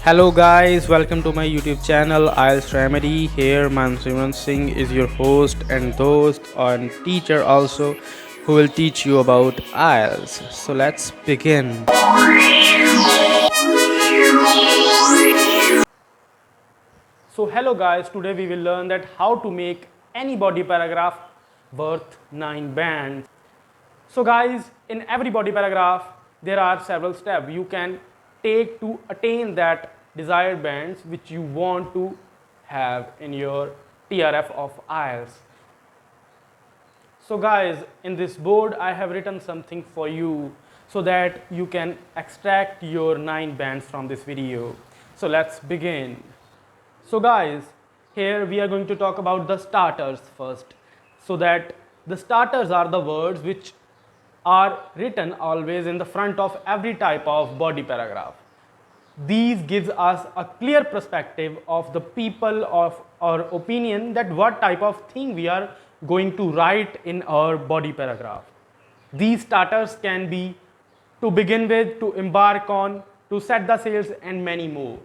Hello guys, welcome to my YouTube channel IELTS Remedy. Here Mansimran Singh is your host and host and teacher also, who will teach you about IELTS. So let's begin. So hello guys, today we will learn that how to make any body paragraph worth 9 bands. So guys, in every body paragraph there are several steps you can take to attain that desired bands which you want to have in your TRF of IELTS. So guys, in this board I have written something for you so that you can extract your 9 bands from this video. So let's begin. So guys, here we are going to talk about the starters first. So that the starters are the words which are written always in the front of every type of body paragraph. These gives us a clear perspective of the people of our opinion that what type of thing we are going to write in our body paragraph. These starters can be to begin with, to embark on, to set the sails and many more.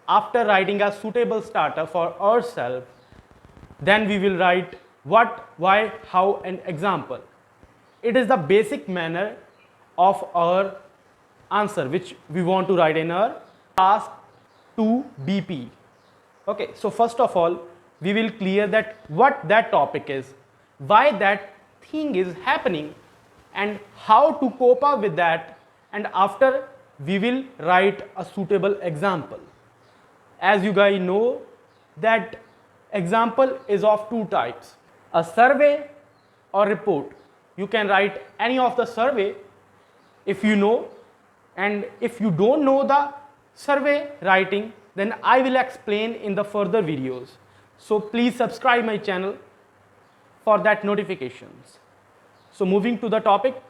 After writing a suitable starter for ourselves, then we will write what, why, how and example. It is the basic manner of our answer which we want to write in our task 2 BP. Okay, so first of all, we will clear that what that topic is, why that thing is happening and how to cope up with that, and after we will write a suitable example. As you guys know that example is of two types, a survey or report. You can write any of the survey if you know, and if you don't know the survey writing, then I will explain in the further videos. So please subscribe my channel for that notifications. So moving to the topic,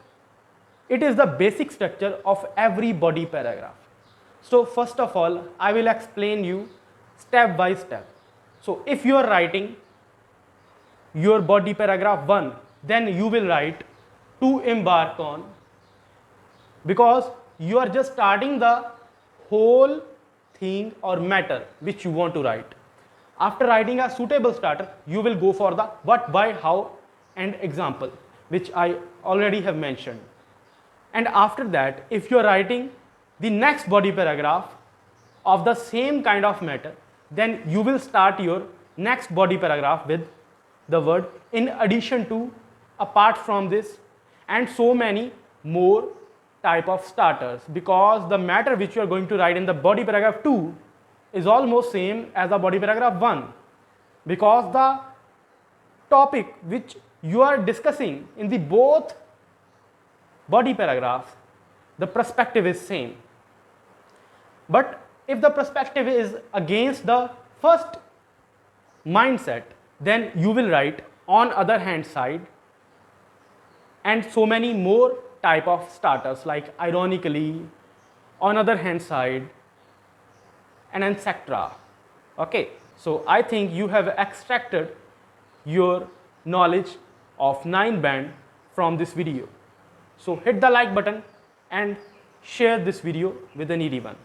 it is the basic structure of every body paragraph. So first of all, I will explain you step by step. So if you are writing your body paragraph 1, then you will write to embark on, because you are just starting the whole thing or matter which you want to write. After writing a suitable starter, you will go for the what, why, how and example, which I already have mentioned. And after that, if you are writing the next body paragraph of the same kind of matter, then you will start your next body paragraph with the word in addition to, apart from this, and so many more type of starters, because the matter which you are going to write in the body paragraph 2 is almost same as the body paragraph 1, because the topic which you are discussing in the both body paragraphs, the perspective is same. But if the perspective is against the first mindset, then you will write on other hand side and so many more type of starters like ironically, on other hand side and etc. Okay, so I think you have extracted your knowledge of 9 band from this video. So hit the like button and share this video with a needy one.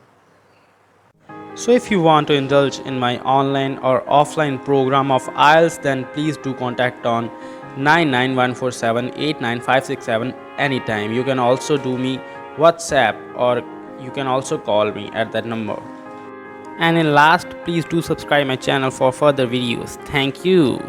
So if you want to indulge in my online or offline program of IELTS, then please do contact on 99147895667 anytime. You can also do me WhatsApp or you can also call me at that number. And in last, please do subscribe my channel for further videos. Thank you.